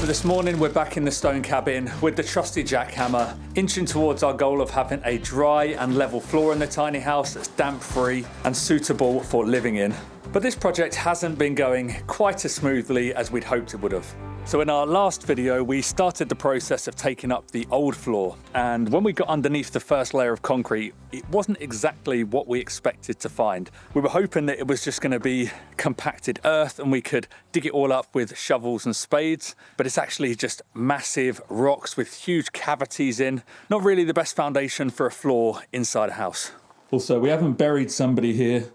So this morning we're back in the stone cabin with the trusty jackhammer, inching towards our goal of having a dry and level floor in the tiny house that's damp free and suitable for living in. But this project hasn't been going quite as smoothly as we'd hoped it would have. So in our last video, we started the process of taking up the old floor. And when we got underneath the first layer of concrete, it wasn't exactly what we expected to find. We were hoping that it was just going to be compacted earth and we could dig it all up with shovels and spades. But it's actually just massive rocks with huge cavities in. Not really the best foundation for a floor inside a house. Also, we haven't buried somebody here.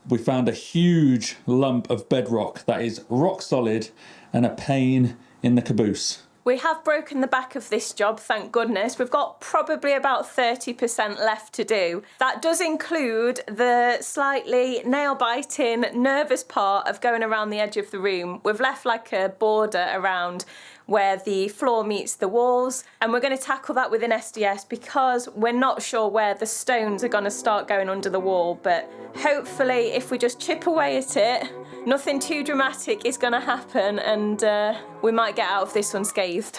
We found a huge lump of bedrock that is rock solid and a pain in the caboose. We have broken the back of this job, thank goodness. We've got probably about 30% left to do. That does include the slightly nail-biting, nervous part of going around the edge of the room. We've left like a border around where the floor meets the walls, and we're going to tackle that with an SDS because we're not sure where the stones are going to start going under the wall. But hopefully if we just chip away at it, nothing too dramatic is going to happen, and we might get out of this unscathed.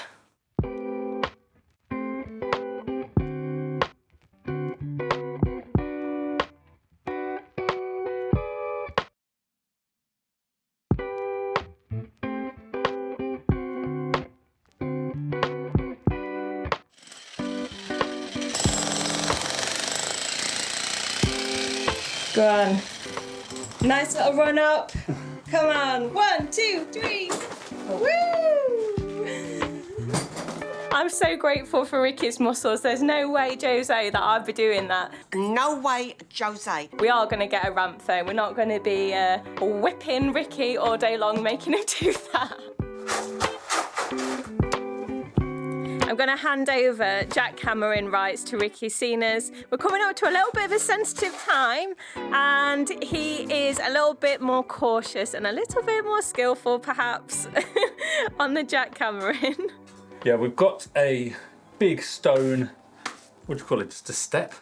Go on. Nice little run up. Come on. 1, 2, 3. Woo! I'm so grateful for Ricky's muscles. There's no way, Jose, that I'd be doing that. No way, Jose. We are going to get a ramp though. We're not going to be whipping Ricky all day long, making him do that. I'm going to hand over jackhammering rights to Ricky Cenas. We're coming up to a little bit of a sensitive time, and he is a little bit more cautious and a little bit more skillful, perhaps, on the jackhammering. Yeah, we've got a big stone, what do you call it, just a step?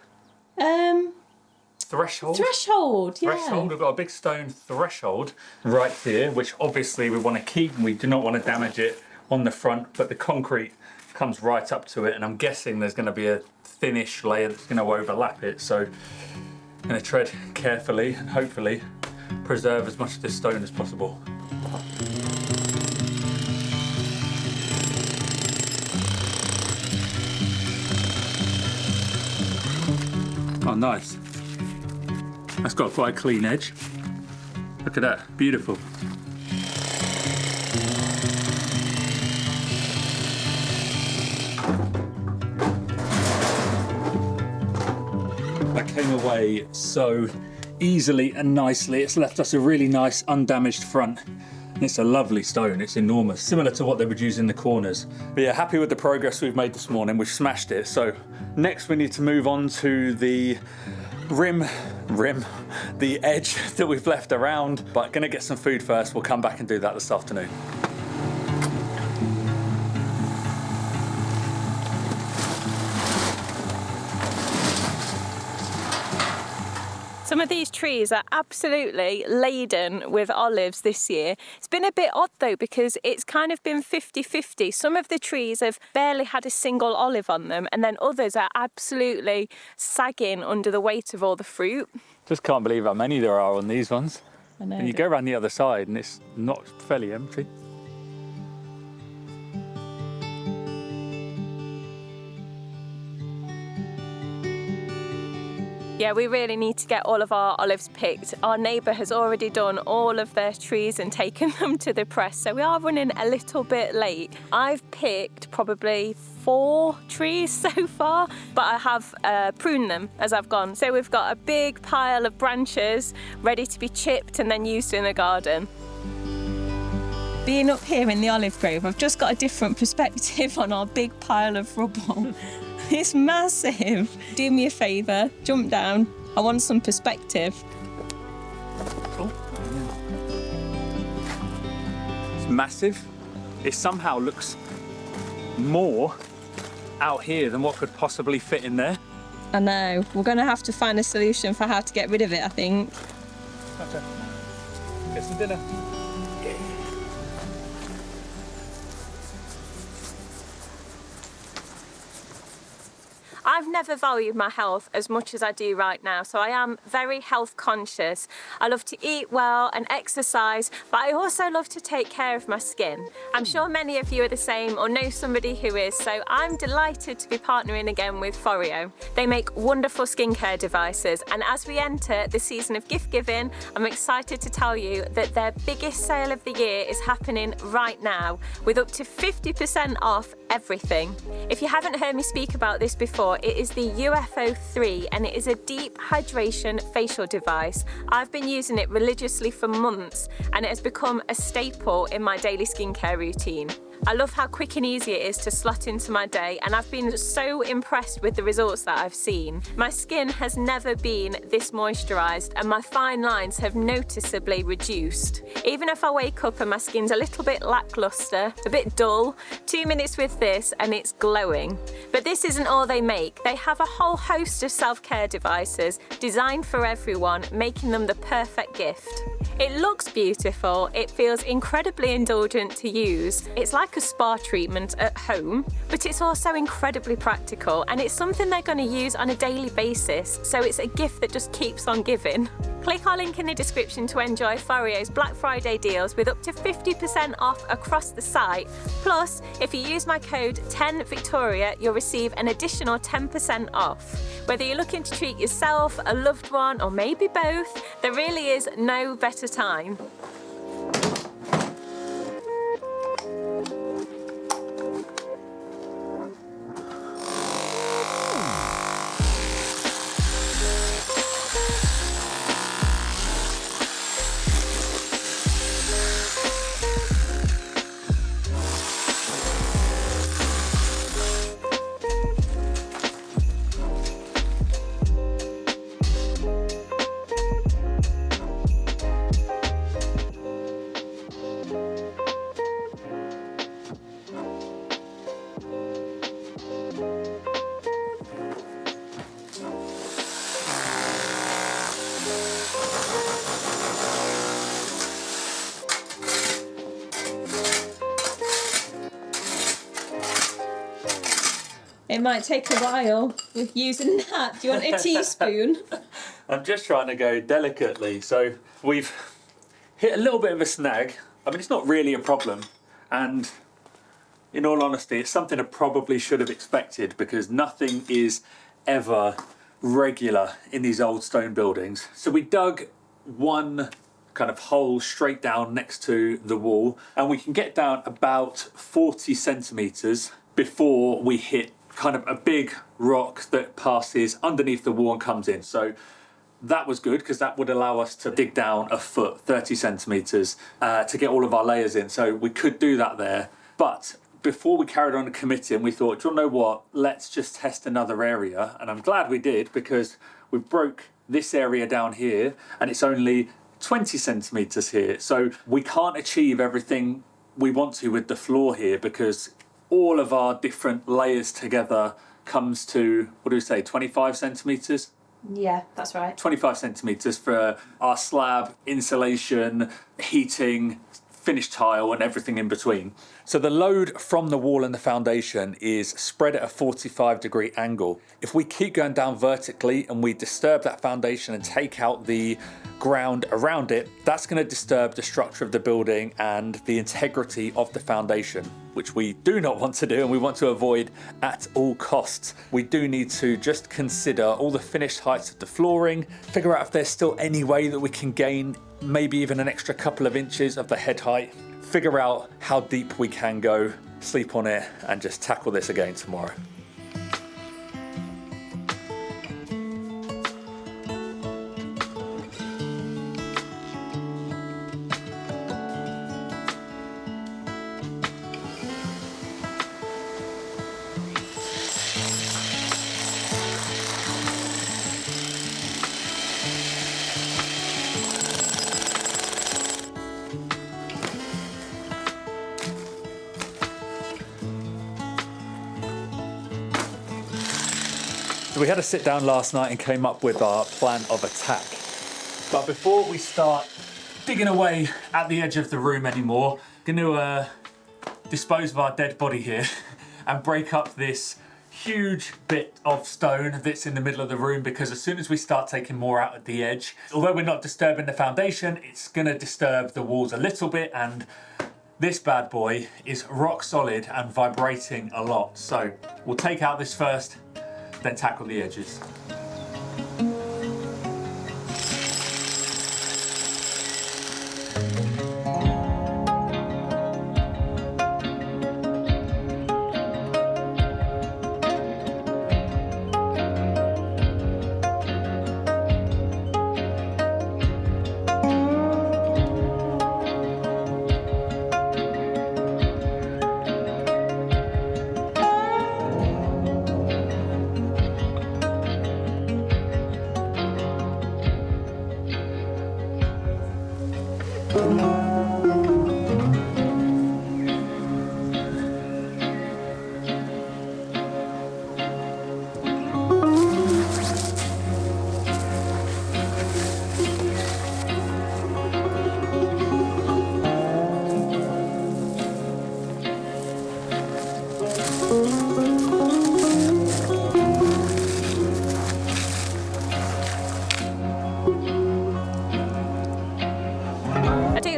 Threshold? Threshold, yeah. Threshold, we've got a big stone threshold right here, which obviously we want to keep, and we do not want to damage it on the front, but the concrete comes right up to it, and I'm guessing there's going to be a thinnish layer that's going to overlap it, so I'm going to tread carefully and hopefully preserve as much of this stone as possible. Oh, nice. That's got quite a clean edge. Look at that, beautiful. That came away so easily and nicely. It's left us a really nice undamaged front. And it's a lovely stone, it's enormous, similar to what they would use in the corners. But yeah, happy with the progress we've made this morning. We've smashed it. So next we need to move on to the the edge that we've left around. But gonna get some food first. We'll come back and do that this afternoon. Some of these trees are absolutely laden with olives this year. It's been a bit odd though, because it's kind of been 50-50. Some of the trees have barely had a single olive on them, and then others are absolutely sagging under the weight of all the fruit. Just can't believe how many there are on these ones. I know. And you go around the other side and it's not fairly empty. Yeah, we really need to get all of our olives picked. Our neighbour has already done all of their trees and taken them to the press, so we are running a little bit late. I've picked probably 4 trees so far, but I have pruned them as I've gone. So we've got a big pile of branches ready to be chipped and then used in the garden. Being up here in the olive grove, I've just got a different perspective on our big pile of rubble. It's massive. Do me a favour, jump down. I want some perspective. It's massive. It somehow looks more out here than what could possibly fit in there. I know. We're going to have to find a solution for how to get rid of it, I think. Okay. Get some dinner. I've never valued my health as much as I do right now, so I am very health conscious. I love to eat well and exercise, but I also love to take care of my skin. I'm sure many of you are the same or know somebody who is, so I'm delighted to be partnering again with Foreo. They make wonderful skincare devices, and as we enter the season of gift giving, I'm excited to tell you that their biggest sale of the year is happening right now, with up to 50% off everything. If you haven't heard me speak about this before, it is the UFO 3 and it is a deep hydration facial device. I've been using it religiously for months and it has become a staple in my daily skincare routine. I love how quick and easy it is to slot into my day, and I've been so impressed with the results that I've seen. My skin has never been this moisturised and my fine lines have noticeably reduced. Even if I wake up and my skin's a little bit lacklustre, a bit dull, 2 minutes with this and it's glowing. But this isn't all they make. They have a whole host of self-care devices designed for everyone, making them the perfect gift. It looks beautiful, it feels incredibly indulgent to use. It's like a spa treatment at home, but it's also incredibly practical and it's something they're going to use on a daily basis, so it's a gift that just keeps on giving. Click our link in the description to enjoy Foreo's Black Friday deals with up to 50% off across the site. Plus, if you use my code 10Victoria, you'll receive an additional 10% off. Whether you're looking to treat yourself, a loved one, or maybe both, there really is no better time. It might take a while with using that. Do you want a teaspoon? I'm just trying to go delicately. So we've hit a little bit of a snag. I mean, it's not really a problem. And in all honesty, it's something I probably should have expected because nothing is ever regular in these old stone buildings. So we dug one kind of hole straight down next to the wall and we can get down about 40 centimetres before we hit kind of a big rock that passes underneath the wall and comes in. So that was good because that would allow us to dig down a foot, 30 centimetres, to get all of our layers in. So we could do that there. But before we carried on committing, we thought, do you know what? Let's just test another area. And I'm glad we did because we broke this area down here and it's only 20 centimetres here. So we can't achieve everything we want to with the floor here because all of our different layers together comes to, what do we say, 25 centimetres? Yeah, that's right. 25 centimetres for our slab, insulation, heating, finished tile and everything in between. So the load from the wall and the foundation is spread at a 45-degree angle. If we keep going down vertically and we disturb that foundation and take out the ground around it, that's going to disturb the structure of the building and the integrity of the foundation, which we do not want to do and we want to avoid at all costs. We do need to just consider all the finished heights of the flooring, figure out if there's still any way that we can gain maybe even an extra couple of inches of the head height, figure out how deep we can go, sleep on it, and just tackle this again tomorrow. So we had a sit down last night and came up with our plan of attack. But before we start digging away at the edge of the room anymore, going to dispose of our dead body here and break up this huge bit of stone that's in the middle of the room, because as soon as we start taking more out at the edge, although we're not disturbing the foundation, it's going to disturb the walls a little bit, and this bad boy is rock solid and vibrating a lot. So we'll take out this first, then tackle the edges.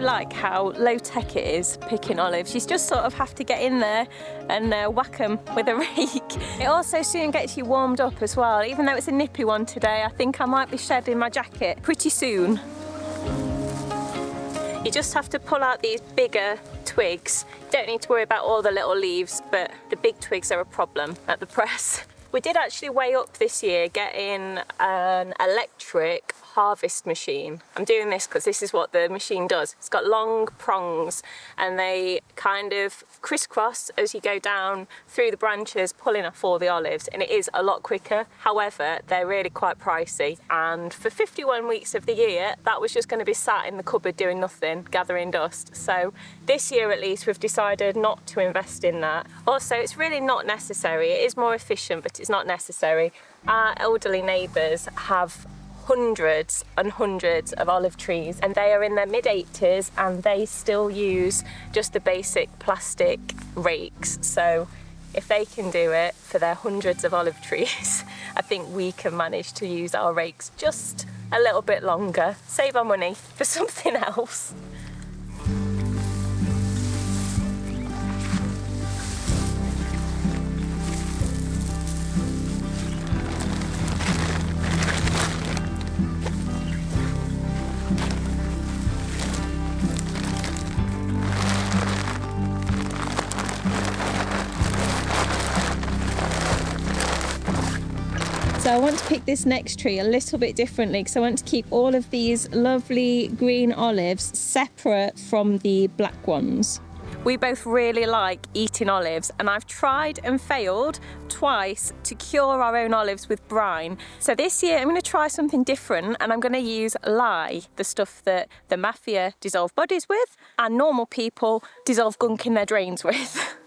Like how low tech it is picking olives. You just sort of have to get in there and whack them with a rake. It also soon gets you warmed up as well. Even though it's a nippy one today, I think I might be shedding my jacket pretty soon. You just have to pull out these bigger twigs. You don't need to worry about all the little leaves, but the big twigs are a problem at the press. We did actually weigh up this year getting an electric harvest machine. I'm doing this because this is what the machine does. It's got long prongs and they kind of crisscross as you go down through the branches, pulling off all the olives, and it is a lot quicker. However, they're really quite pricey, and for 51 weeks of the year that was just going to be sat in the cupboard doing nothing, gathering dust. So this year at least we've decided not to invest in that. Also, it's really not necessary. It is more efficient, but it's not necessary. Our elderly neighbours have hundreds and hundreds of olive trees, and they are in their mid-80s and they still use just the basic plastic rakes. So if they can do it for their hundreds of olive trees, I think we can manage to use our rakes just a little bit longer, save our money for something else. So I want to pick this next tree a little bit differently, because I want to keep all of these lovely green olives separate from the black ones. We both really like eating olives, and I've tried and failed twice to cure our own olives with brine. So this year I'm going to try something different, and I'm going to use lye, the stuff that the mafia dissolve bodies with and normal people dissolve gunk in their drains with.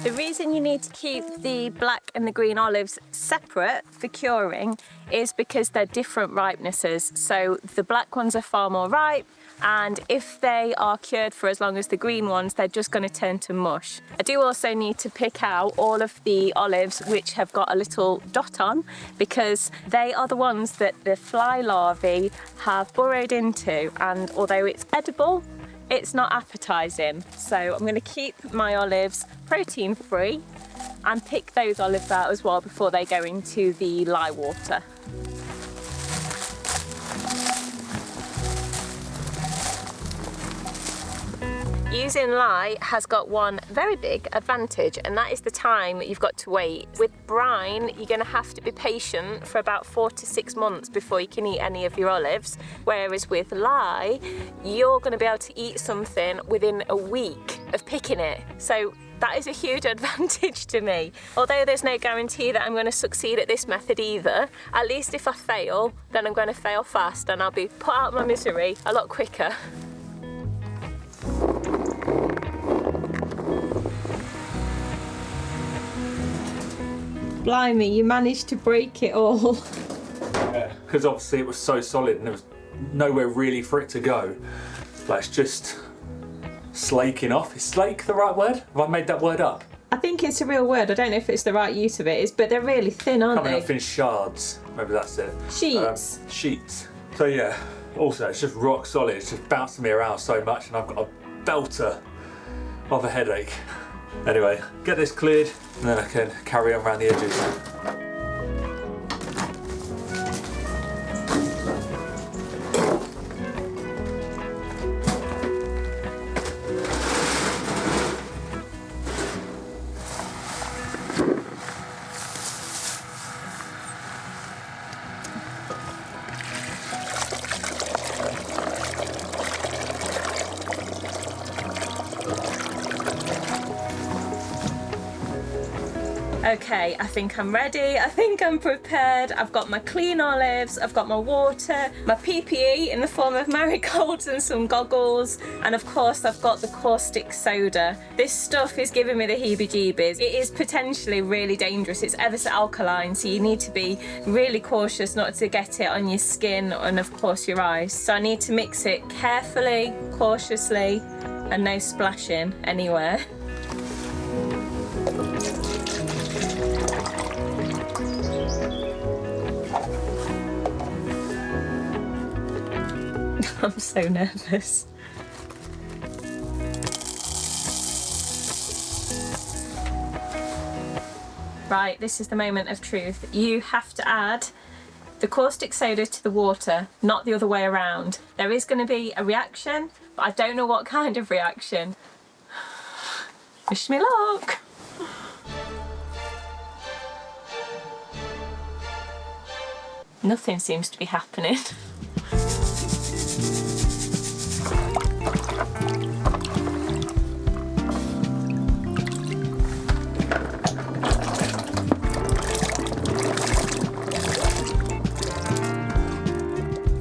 The reason you need to keep the black and the green olives separate for curing is because they're different ripenesses. So the black ones are far more ripe, and if they are cured for as long as the green ones, they're just going to turn to mush. I do also need to pick out all of the olives which have got a little dot on, because they are the ones that the fly larvae have burrowed into, and although it's edible, it's not appetising. So I'm going to keep my olives protein free and pick those olives out as well before they go into the lye water. Using lye has got one very big advantage, and that is the time you've got to wait. With brine, you're going to have to be patient for about 4 to 6 months before you can eat any of your olives, whereas with lye, you're going to be able to eat something within a week of picking it. So that is a huge advantage to me. Although there's no guarantee that I'm going to succeed at this method either, at least if I fail, then I'm going to fail fast and I'll be put out of my misery a lot quicker. Blimey, you managed to break it all. Yeah, because obviously it was so solid and there was nowhere really for it to go. Like, it's just slaking off. Is slake the right word? Have I made that word up? I think it's a real word. I don't know if it's the right use of it, but they're really thin, aren't Coming they? off in shards. Maybe that's it. Sheets. Sheets. So yeah, also it's just rock solid. It's just bouncing me around so much, and I've got a belter of a headache. Anyway, get this cleared, and then I can carry on around the edges. Okay, I think I'm ready. I think I'm prepared. I've got my clean olives, I've got my water, my PPE in the form of marigolds and some goggles, and of course I've got the caustic soda. This stuff is giving me the heebie-jeebies. It is potentially really dangerous. It's ever so alkaline, so you need to be really cautious not to get it on your skin and of course your eyes. So I need to mix it carefully, cautiously, and no splashing anywhere. I'm so nervous. Right, this is the moment of truth. You have to add the caustic soda to the water, not the other way around. There is going to be a reaction, but I don't know what kind of reaction. Wish me luck. Nothing seems to be happening.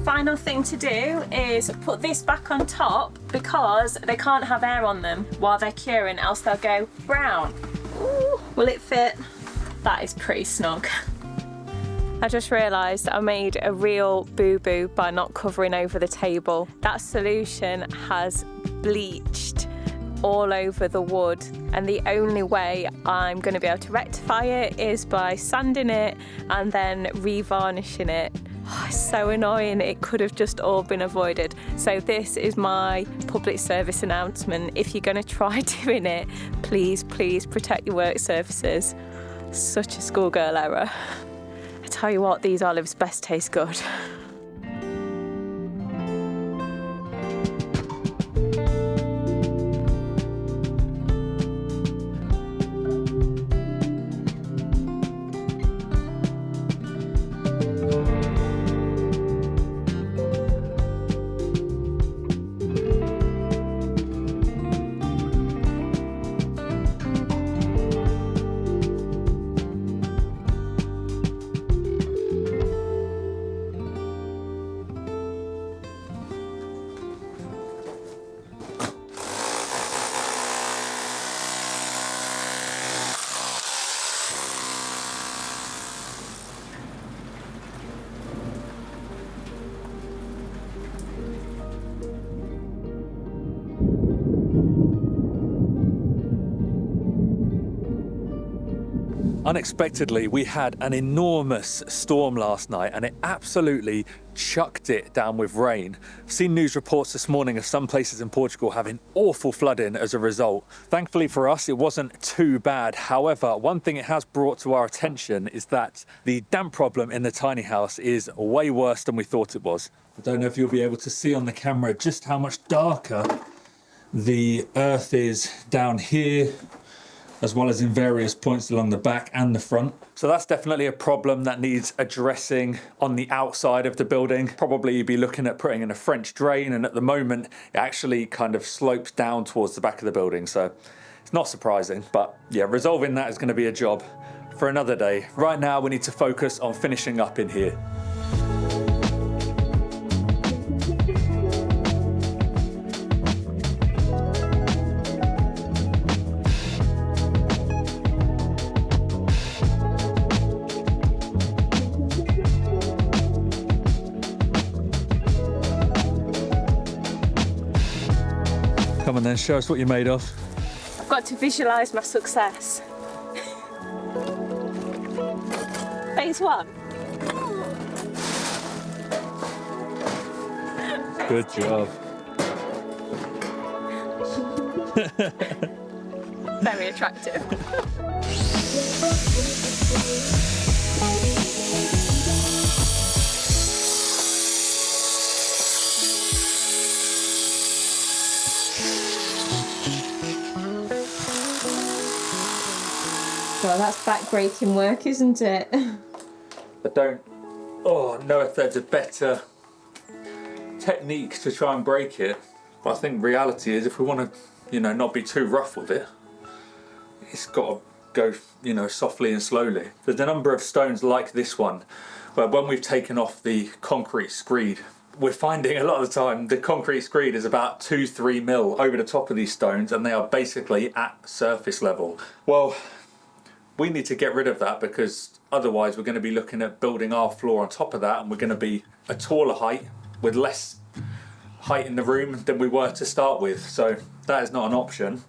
Final thing to do is put this back on top because they can't have air on them while they're curing, else they'll go brown. Ooh, will it fit? That is pretty snug. I just realised I made a real boo-boo by not covering over the table. That solution has bleached all over the wood, and the only way I'm going to be able to rectify it is by sanding it and then re-varnishing it. Oh, it's so annoying. It could have just all been avoided. So this is my public service announcement. If you're going to try doing it, please protect your work surfaces. Such a schoolgirl error. I tell you what, these olives best taste good. Unexpectedly, we had an enormous storm last night and it absolutely chucked it down with rain. I've seen news reports this morning of some places in Portugal having awful flooding as a result. Thankfully for us, it wasn't too bad. However, one thing it has brought to our attention is that the damp problem in the tiny house is way worse than we thought it was. I don't know if you'll be able to see on the camera just how much darker the earth is down here, as well as in various points along the back and the front. So that's definitely a problem that needs addressing on the outside of the building. Probably you'd be looking at putting in a French drain, and at the moment it actually kind of slopes down towards the back of the building. So it's not surprising, but yeah, resolving that is going to be a job for another day. Right now we need to focus on finishing up in here. Come on then, show us what you're made of. I've got to visualise my success. Phase 1. Good job. Very attractive. Well, that's back-breaking work, isn't it? I don't know if there's a better technique to try and break it, but I think reality is if we want to, not be too rough with it, it's got to go, softly and slowly. There's a number of stones like this one where when we've taken off the concrete screed, we're finding a lot of the time the concrete screed is about 2-3 mil over the top of these stones and they are basically at surface level. Well, we need to get rid of that because otherwise we're going to be looking at building our floor on top of that and we're going to be a taller height with less height in the room than we were to start with. So that is not an option.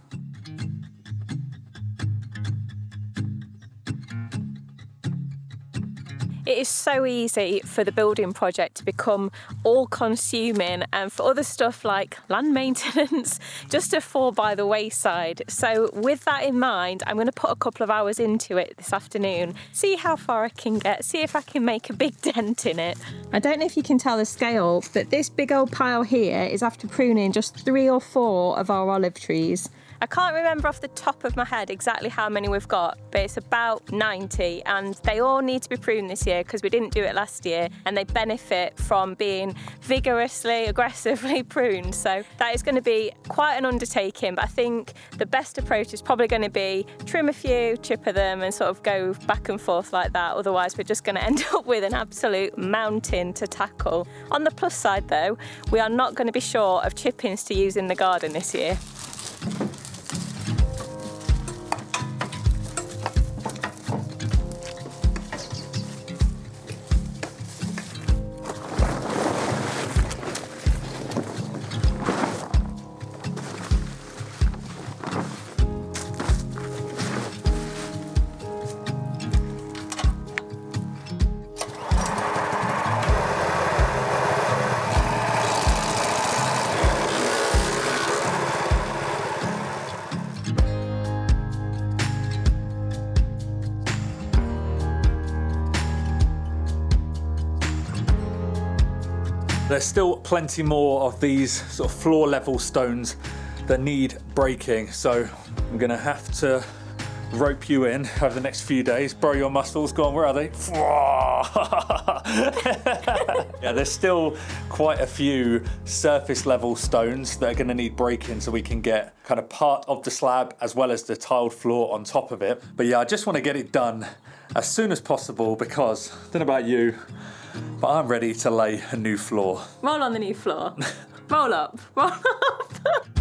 It is so easy for the building project to become all-consuming and for other stuff like land maintenance just to fall by the wayside. So with that in mind, I'm going to put a couple of hours into it this afternoon, see how far I can get, see if I can make a big dent in it. I don't know if you can tell the scale, but this big old pile here is after pruning just 3 or 4 of our olive trees. I can't remember off the top of my head exactly how many we've got, but it's about 90 and they all need to be pruned this year because we didn't do it last year and they benefit from being vigorously, aggressively pruned. So that is going to be quite an undertaking, but I think the best approach is probably going to be trim a few, chipper them and sort of go back and forth like that. Otherwise we're just going to end up with an absolute mountain to tackle. On the plus side though, we are not going to be short of chippings to use in the garden this year. There's still plenty more of these sort of floor level stones that need breaking, so I'm gonna have to rope you in over the next few days. Bro, your muscles, go on, where are they? Yeah, there's still quite a few surface level stones that are gonna need breaking so we can get kind of part of the slab as well as the tiled floor on top of it. But yeah, I just wanna get it done as soon as possible because, I don't know about you, but I'm ready to lay a new floor. Roll on the new floor. Roll up, roll up.